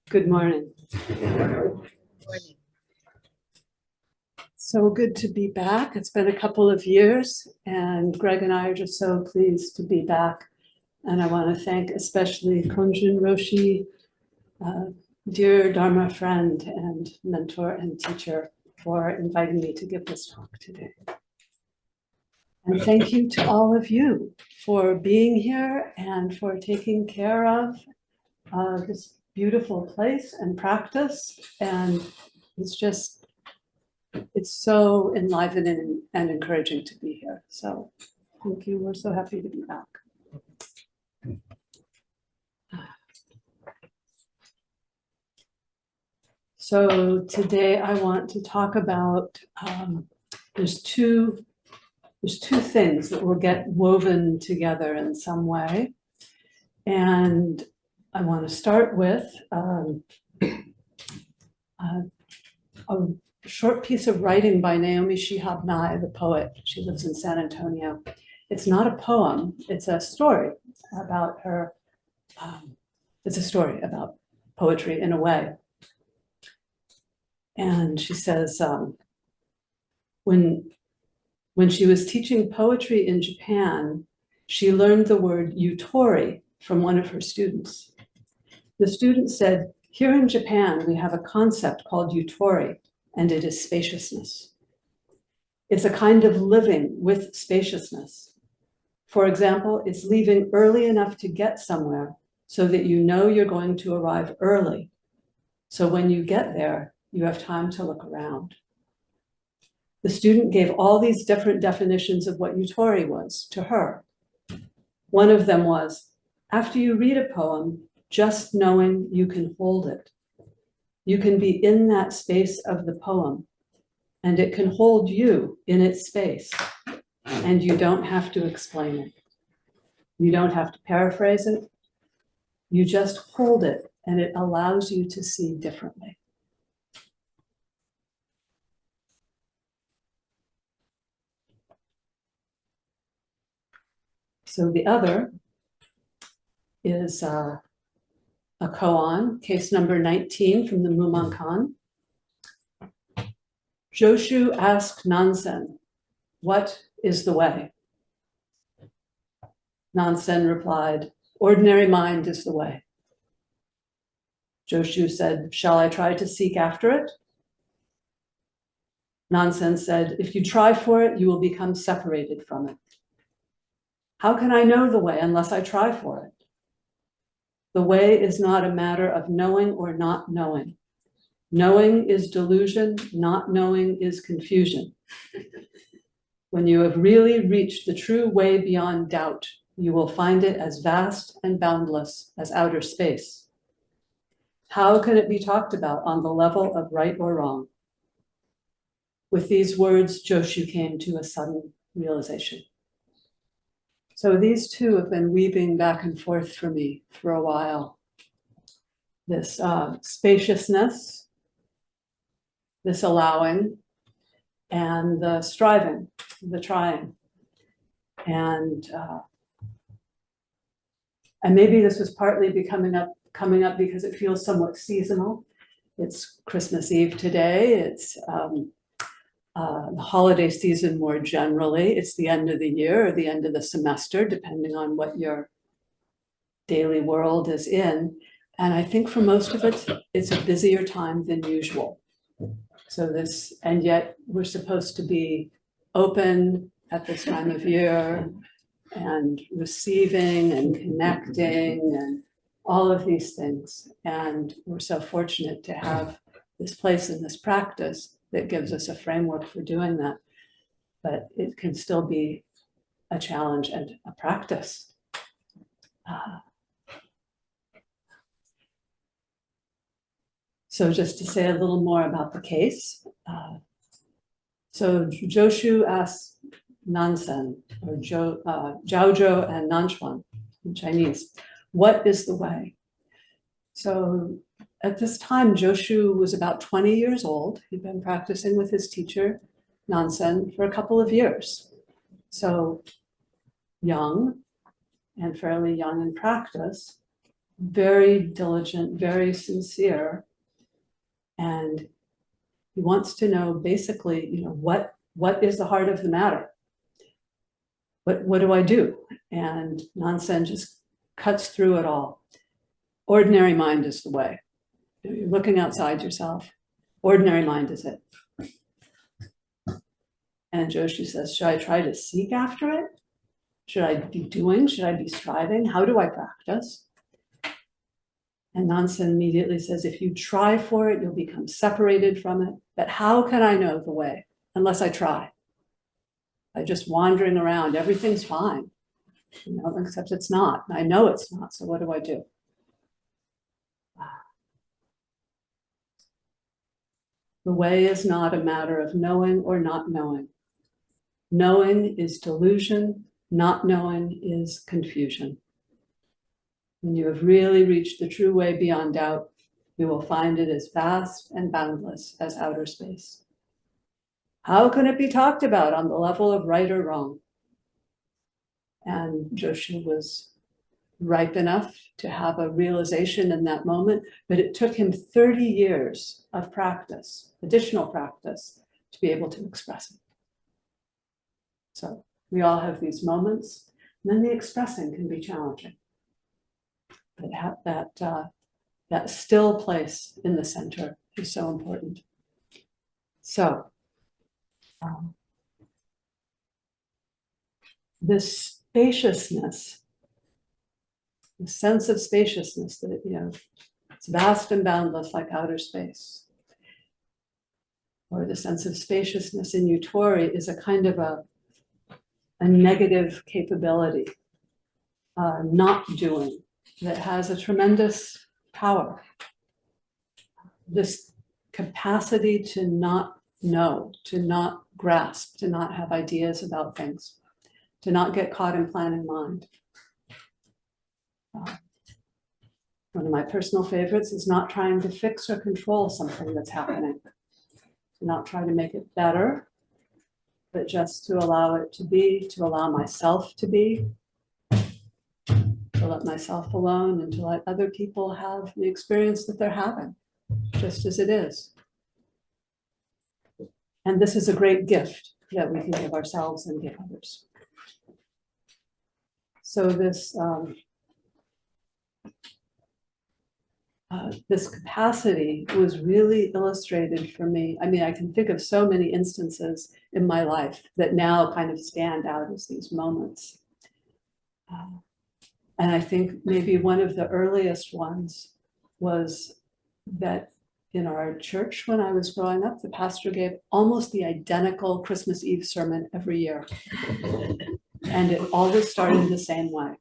Good morning. So good to be back. It's been a couple of years, and Greg and I are just so pleased to be back. And I want to thank especially Kunjin Roshi, dear Dharma friend and mentor and teacher, for inviting me to give this talk today. And thank you to all of you for being here and for taking care of this beautiful place and practice. And it's so enlivening and encouraging to be here. So thank you. We're so happy to be back. So today I want to talk about, there's two things that will get woven together in some way. And I want to start with a short piece of writing by Naomi Shihab Nye, the poet. She lives in San Antonio. It's not a poem, it's a story about her. It's a story about poetry in a way. And she says, when she was teaching poetry in Japan, she learned the word yutori from one of her students. The student said, "Here in Japan, we have a concept called yutori, and it is spaciousness. It's a kind of living with spaciousness. For example, it's leaving early enough to get somewhere so that you know you're going to arrive early. So when you get there, you have time to look around." The student gave all these different definitions of what yutori was to her. One of them was, after you read a poem, just knowing you can hold it. You can be in that space of the poem, and it can hold you in its space, and you don't have to explain it. You don't have to paraphrase it. You just hold it, and it allows you to see differently. So the other is a koan, case number 19 from the Mumonkan. Joshu asked Nansen, "What is the way?" Nansen replied, "Ordinary mind is the way." Joshu said, "Shall I try to seek after it?" Nansen said, "If you try for it, you will become separated from it." "How can I know the way unless I try for it?" The way is not a matter of knowing or not knowing. Knowing is delusion, not knowing is confusion. When you have really reached the true way beyond doubt, you will find it as vast and boundless as outer space. How can it be talked about on the level of right or wrong? With these words, Joshu came to a sudden realization. So these two have been weaving back and forth for me for a while. This spaciousness, this allowing, and the striving, the trying. And maybe this was partly coming up because it feels somewhat seasonal. It's Christmas Eve today. It's the holiday season more generally. It's the end of the year or the end of the semester, depending on what your daily world is in. And I think for most of it, it's a busier time than usual. And yet we're supposed to be open at this time of year and receiving and connecting and all of these things. And we're so fortunate to have this place and this practice that gives us a framework for doing that. But it can still be a challenge and a practice. So just to say a little more about the case. So Joshu asked Nansen, or Jiaozhou and Nanchuan in Chinese, "What is the way?" So at this time, Joshu was about 20 years old. He'd been practicing with his teacher, Nansen, for a couple of years. So young and fairly young in practice. very diligent, very sincere, and he wants to know basically, what is the heart of the matter? What do I do? And Nansen just cuts through it all. Ordinary mind is the way. You're looking outside yourself. Ordinary mind is it. And Joshi says, should I try to seek after it? Should I be doing? Should I be striving? How do I practice? And Nansen immediately says, if you try for it, you'll become separated from it. But how can I know the way unless I try? By just wandering around, everything's fine, except it's not. I know it's not, so what do I do? The way is not a matter of knowing or not knowing. Knowing is delusion, not knowing is confusion. When you have really reached the true way beyond doubt, you will find it as vast and boundless as outer space. How can it be talked about on the level of right or wrong? And Joshi was ripe enough to have a realization in that moment, but it took him 30 years of practice, additional practice, to be able to express it. So we all have these moments, and then the expressing can be challenging. But that still place in the center is so important. So this spaciousness, the sense of spaciousness that, it's vast and boundless like outer space, or the sense of spaciousness in Yutori is a kind of a negative capability, not doing, that has a tremendous power. This capacity to not know, to not grasp, to not have ideas about things, to not get caught in planning mind. One of my personal favorites is not trying to fix or control something that's happening. To not try to make it better, but just to allow it to be, to allow myself to be, to let myself alone and to let other people have the experience that they're having, just as it is. And this is a great gift that we can give ourselves and give others. So this capacity was really illustrated for me. I mean, I can think of so many instances in my life that now kind of stand out as these moments. And I think maybe one of the earliest ones was that in our church when I was growing up, the pastor gave almost the identical Christmas Eve sermon every year. And it always started the same way.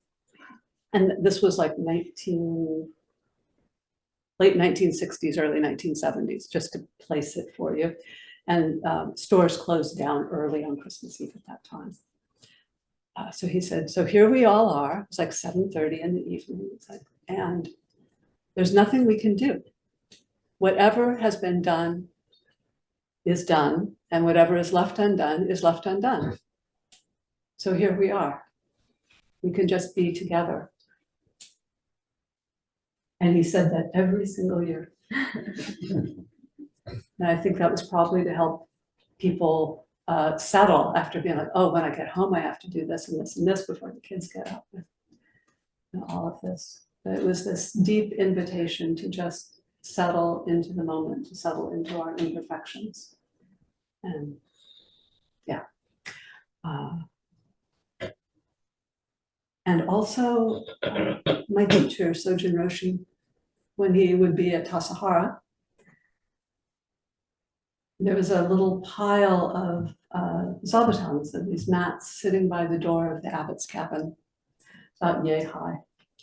And this was like late 1960s, early 1970s, just to place it for you. And stores closed down early on Christmas Eve at that time. So he said, so here we all are. It's like 7:30 in the evening. It's like, and there's nothing we can do. Whatever has been done is done, and whatever is left undone is left undone. So here we are. We can just be together. And he said that every single year. And I think that was probably to help people settle after being like, oh, when I get home, I have to do this and this and this before the kids get up, and all of this. But it was this deep invitation to just settle into the moment, to settle into our imperfections. And yeah. And also my teacher, Sojin Roshi, when he would be at Tassajara, there was a little pile of zabatons, of these mats sitting by the door of the abbot's cabin, about yay high.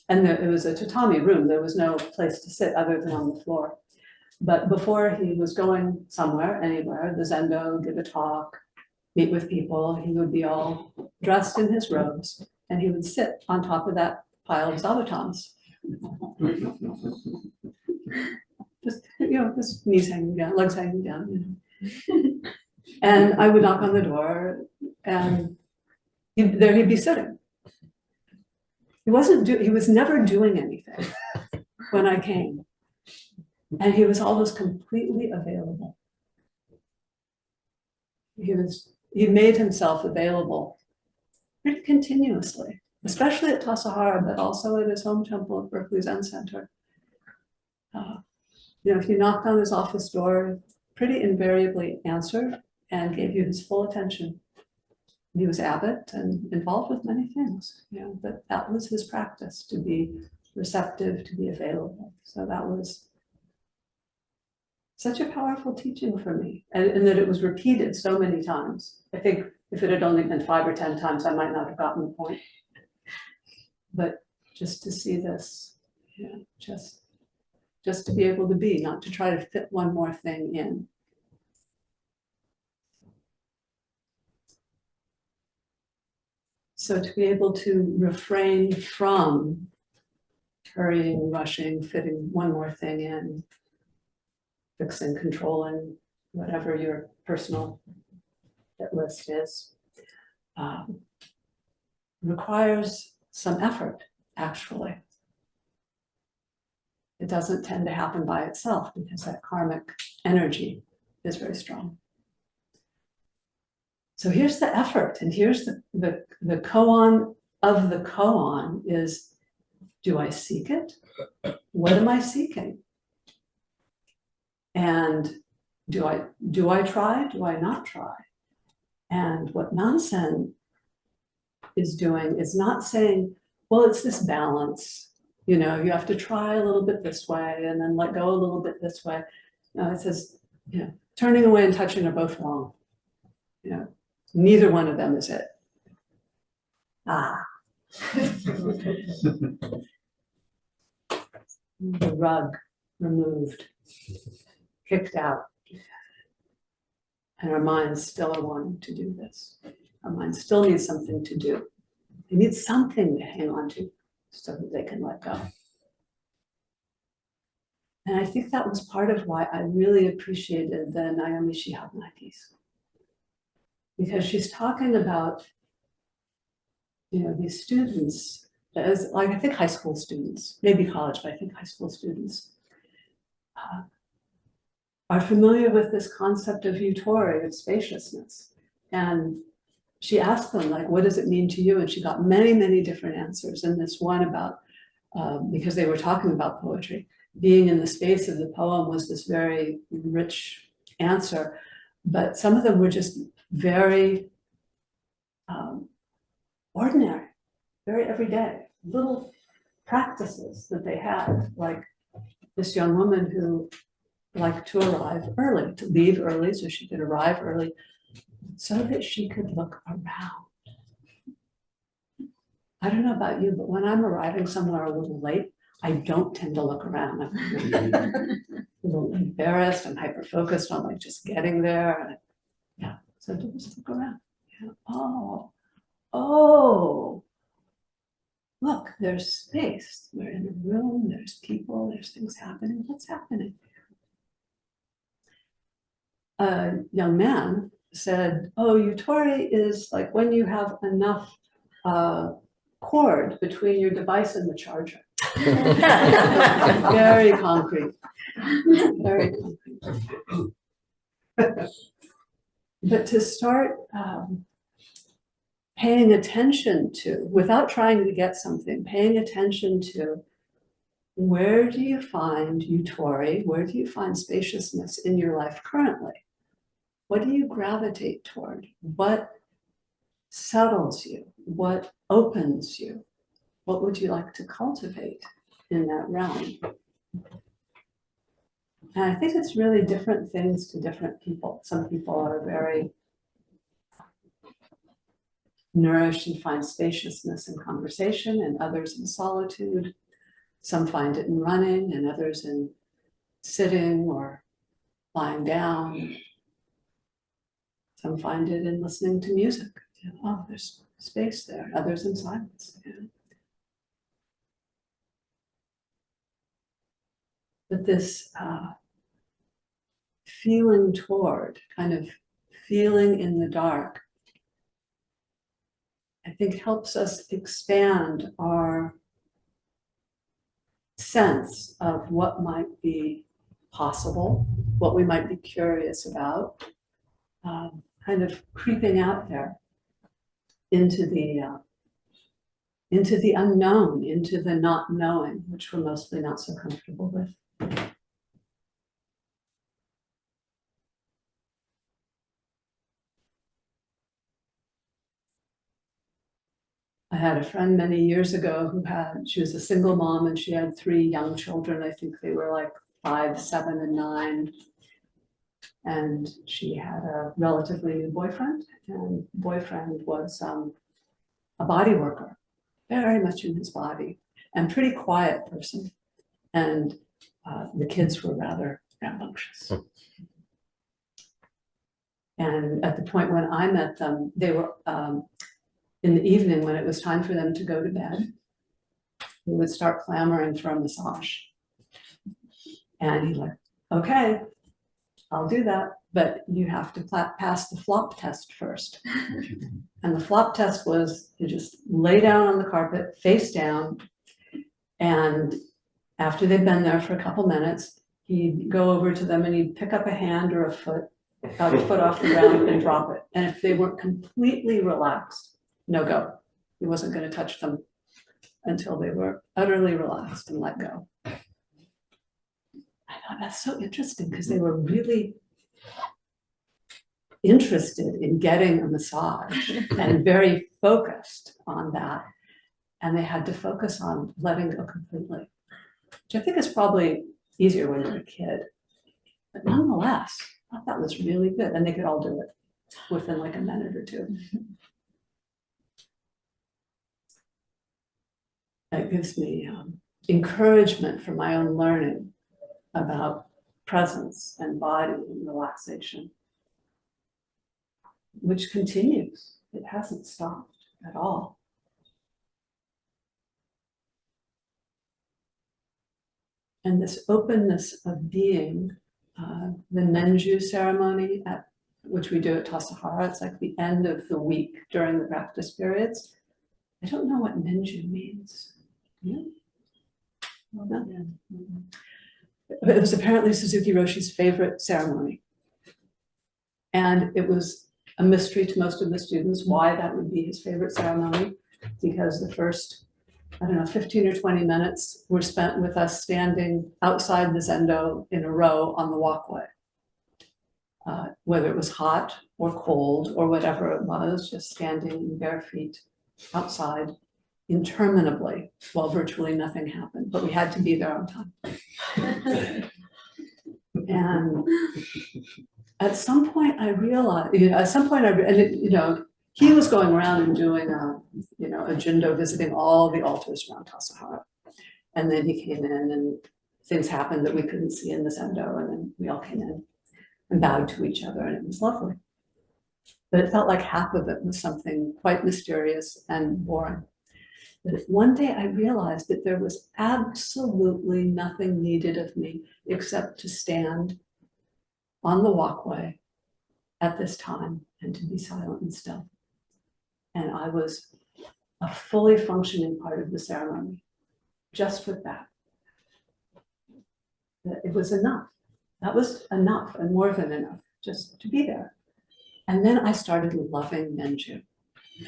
And it was a tatami room. There was no place to sit other than on the floor. But before he was going somewhere, anywhere, the Zendo, give a talk, meet with people, he would be all dressed in his robes, and he would sit on top of that pile of zabatons. Just knees hanging down, legs hanging down. And I would knock on the door, and there he'd be sitting. He was never doing anything. when I came. And he was always completely available. He made himself available pretty continuously, especially at Tassajara, but also at his home temple at Berkeley Zen Center. If you knocked on his office door, pretty invariably answered and gave you his full attention. He was abbot and involved with many things, but that was his practice, to be receptive, to be available. So that was such a powerful teaching for me, and that it was repeated so many times. I think if it had only been 5 or 10 times, I might not have gotten the point. But just to see this, just to be able to be, not to try to fit one more thing in. So to be able to refrain from hurrying, rushing, fitting one more thing in, fixing, controlling, whatever your personal hit list is, requires some effort, actually. It doesn't tend to happen by itself because that karmic energy is very strong. So here's the effort, and here's the koan of the koan is, do I seek it? What am I seeking? And do I try? Do I not try? And what Nansen is doing is not saying, well, it's this balance. You have to try a little bit this way and then let go a little bit this way. No, it says, turning away and touching are both wrong. Neither one of them is it. The rug removed, kicked out. And our minds still are wanting to do this. Our minds still need something to do. They need something to hang on to so that they can let go. And I think that was part of why I really appreciated the Naomi Shihab piece. Because she's talking about, these students, as like I think high school students, maybe college, but I think high school students are familiar with this concept of yutori, of spaciousness. And she asked them, like, what does it mean to you? And she got many, many different answers. And this one about, because they were talking about poetry, being in the space of the poem was this very rich answer. But some of them were just very ordinary, very everyday, little practices that they had, like this young woman who liked to arrive early, to leave early so she could arrive early, so that she could look around. I don't know about you, but when I'm arriving somewhere a little late, I don't tend to look around. I'm a little embarrassed, I'm hyper-focused on like just getting there. So just look around. Oh, look, there's space. We're in a room, there's people, there's things happening. What's happening? A young man said, oh, yutori is like when you have enough cord between your device and the charger. Very concrete. Very concrete. But to start paying attention to, without trying to get something, paying attention to, where do you find yutori? Where do you find spaciousness in your life currently? What do you gravitate toward? What settles you? What opens you? What would you like to cultivate in that realm? And I think it's really different things to different people. Some people are very nourished and find spaciousness in conversation, and others in solitude. Some find it in running, and others in sitting or lying down. Some find it in listening to music. Oh, there's space there. Others in silence. But this feeling toward, kind of feeling in the dark, I think helps us expand our sense of what might be possible, what we might be curious about, kind of creeping out there into the unknown, into the not knowing, which we're mostly not so comfortable with. I had a friend many years ago she was a single mom and she had 3 young children. I think they were like 5, 7, and 9. And she had a relatively new boyfriend, and the boyfriend was a body worker, very much in his body, and pretty quiet person. And the kids were rather rambunctious. And at the point when I met them, they were in the evening when it was time for them to go to bed, he would start clamoring for a massage. And he's like, okay, I'll do that, but you have to pass the flop test first. And the flop test was you just lay down on the carpet, face down, and after they'd been there for a couple minutes, he'd go over to them and he'd pick up a hand or a foot off the ground and drop it. And if they weren't completely relaxed, no go. He wasn't going to touch them until they were utterly relaxed and let go. I thought that's so interesting because they were really interested in getting a massage and very focused on that. And they had to focus on letting go completely, which I think is probably easier when you're a kid. But nonetheless, I thought that was really good. And they could all do it within like a minute or 2. It gives me encouragement for my own learning about presence and body and relaxation, which continues. It hasn't stopped at all. And this openness of being, the Nenju ceremony, which we do at Tassajara, it's like the end of the week during the practice periods. I don't know what Nenju means. Yeah. No. It was apparently Suzuki Roshi's favorite ceremony. And it was a mystery to most of the students why that would be his favorite ceremony, because the first, 15 or 20 minutes were spent with us standing outside the zendo in a row on the walkway. Whether it was hot or cold or whatever it was, just standing in bare feet outside interminably while virtually nothing happened, but we had to be there on time. And at some point I realized, he was going around and doing a jindo, visiting all the altars around Tassajara. And then he came in and things happened that we couldn't see in the zendo, and then we all came in and bowed to each other, and it was lovely. But it felt like half of it was something quite mysterious and boring. But one day I realized that there was absolutely nothing needed of me except to stand on the walkway at this time and to be silent and still. And I was a fully functioning part of the ceremony, just with that. It was enough. That was enough and more than enough, just to be there. And then I started loving Nenju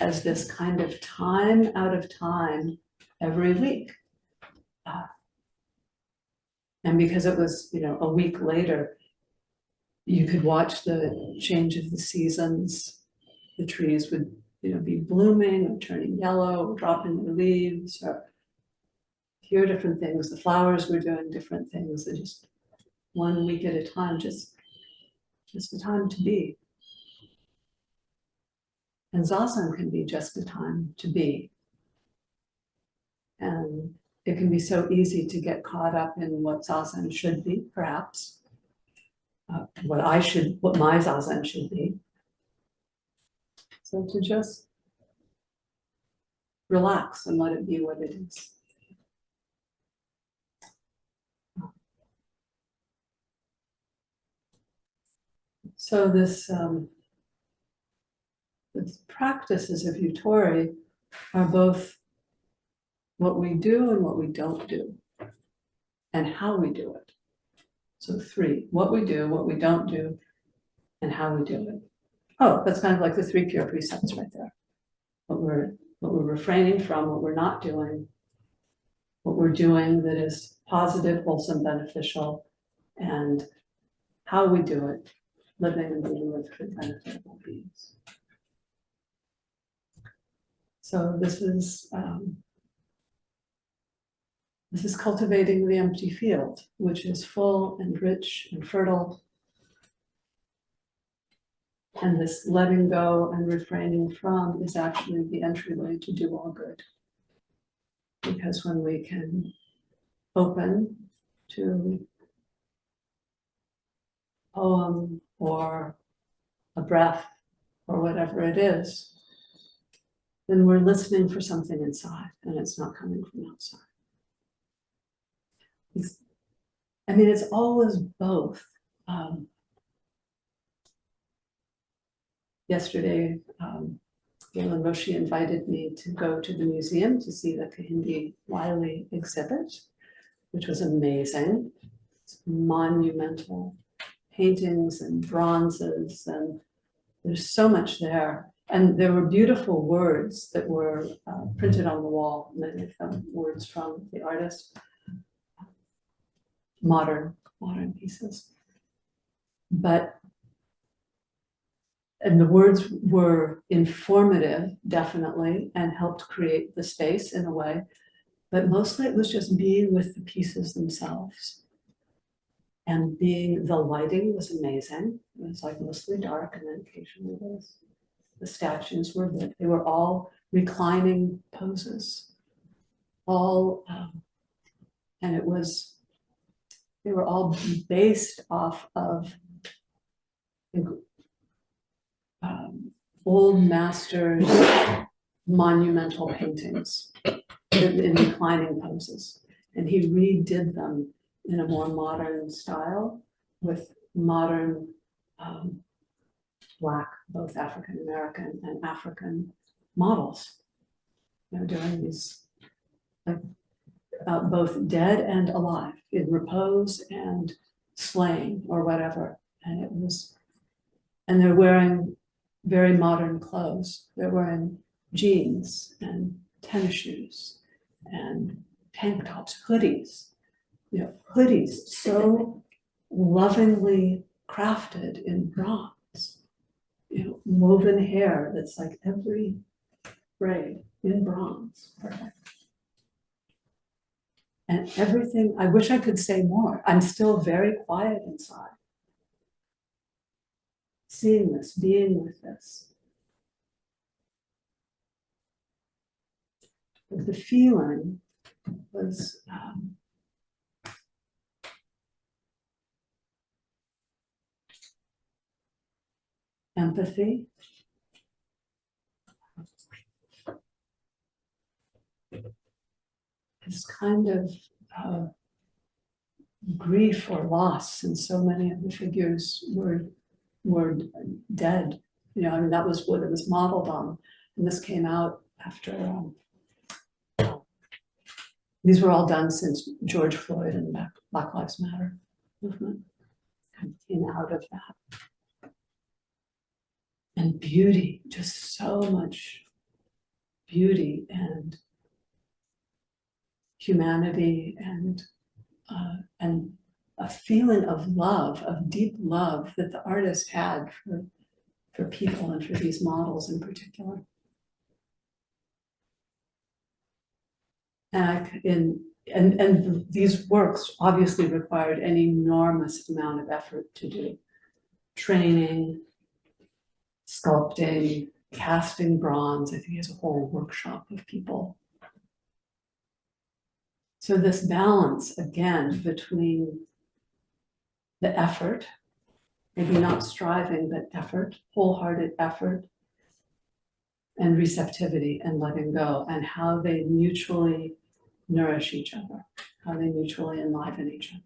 as this kind of time out of time every week. And because it was, a week later, you could watch the change of the seasons. The trees would, be blooming or turning yellow or dropping their leaves, or hear different things. The flowers were doing different things. They just 1 week at a time, just the time to be. And zazen can be just a time to be. And it can be so easy to get caught up in what zazen should be, perhaps. What my zazen should be. So to just relax and let it be what it is. So this practices of Yutori are both what we do and what we don't do. and how we do it. So 3, what we do, what we don't do, and how we do it. Oh, that's kind of like the 3 pure precepts right there. What we're refraining from, what we're not doing, what we're doing that is positive, wholesome, beneficial, and how we do it, living and being with the benefit of all beings. So this is cultivating the empty field, which is full and rich and fertile. And this letting go and refraining from is actually the entryway to do all good. Because when we can open to a poem or a breath or whatever it is, then we're listening for something inside and it's not coming from outside. It's always both. Yesterday, Galen Roshi invited me to go to the museum to see the Kahindi Wiley exhibit, which was amazing. It's monumental paintings and bronzes, and there's so much there. And there were beautiful words that were printed on the wall, many of them words from the artist, modern pieces. And the words were informative, definitely, and helped create the space in a way, but mostly it was just being with the pieces themselves. And the lighting was amazing. It was like mostly dark, and then occasionally the statues were lit. They were all reclining poses, and they were all based off of old masters' monumental paintings in reclining poses. And he redid them in a more modern style with modern Black, both African American and African models. Doing these, like, both dead and alive, in repose and slain or whatever. And they're wearing very modern clothes. They're wearing jeans and tennis shoes and tank tops, hoodies, hoodies so lovingly crafted in bronze, woven hair that's like every braid in bronze. Perfect. And everything, I wish I could say more. I'm still very quiet inside. Seeing this, being with this. But the feeling was empathy, this kind of grief or loss, and so many of the figures were dead. That was what it was modeled on. And this came out after, these were all done since George Floyd and the Black Lives Matter movement kind of came out of that. And beauty, just so much beauty and humanity and a feeling of love, of deep love that the artist had for people and for these models in particular. And these works obviously required an enormous amount of effort to do. Training, sculpting, casting bronze. I think he has a whole workshop of people. So this balance, again, between the effort, maybe not striving, but effort, wholehearted effort, and receptivity and letting go, and how they mutually nourish each other, how they mutually enliven each other.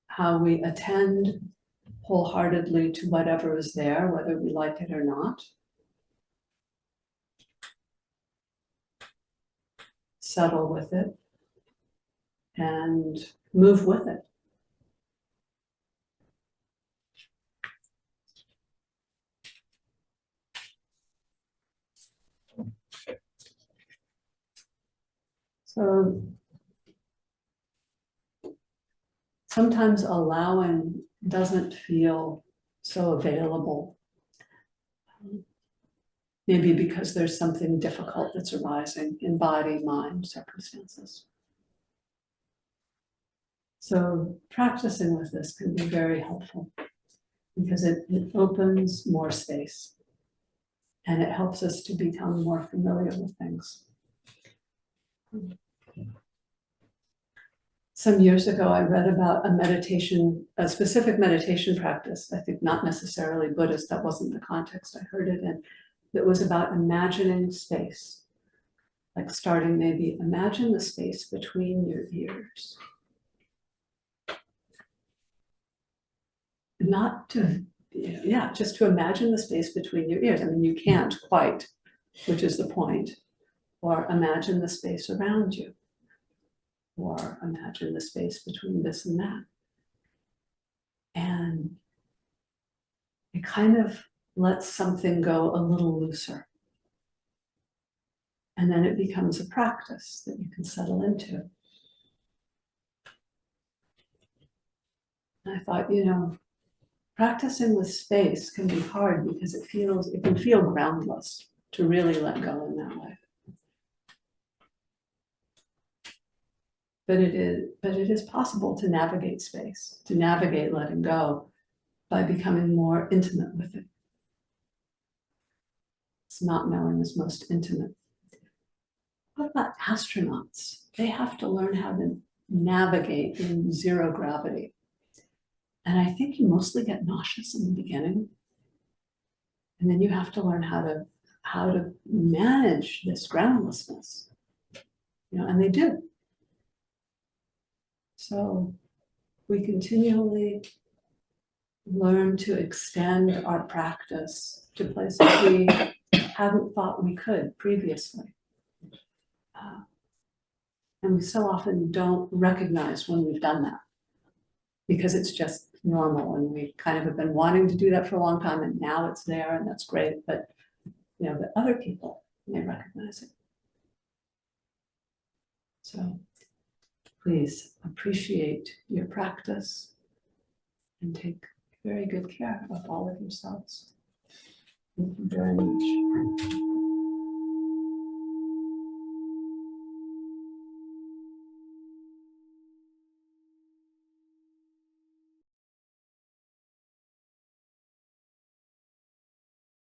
How we attend wholeheartedly to whatever is there, whether we like it or not. settle with it, and move with it. So sometimes allowing doesn't feel so available. Maybe because there's something difficult that's arising in body, mind, circumstances. So practicing with this can be very helpful because it opens more space and it helps us to become more familiar with things. Some years ago, I read about a specific meditation practice, I think not necessarily Buddhist, that wasn't the context I heard it in, that was about imagining space. Like starting maybe, imagine the space between your ears. Not to, just to imagine the space between your ears. I mean, you can't quite, which is the point. Or imagine the space around you. Or imagine the space between this and that. And it kind of lets something go a little looser. And then it becomes a practice that you can settle into. And I thought, practicing with space can be hard because it can feel groundless to really let go in that way. But it is possible to navigate space, to navigate letting go by becoming more intimate with it. It's not knowing is most intimate. What about astronauts? They have to learn how to navigate in zero gravity. And I think you mostly get nauseous in the beginning. And then you have to learn how to manage this groundlessness. And they do. So we continually learn to extend our practice to places we hadn't thought we could previously. And we so often don't recognize when we've done that because it's just normal and we kind of have been wanting to do that for a long time and now it's there and that's great, but but other people may recognize it. So please appreciate your practice and take very good care of all of yourselves. Thank you very much.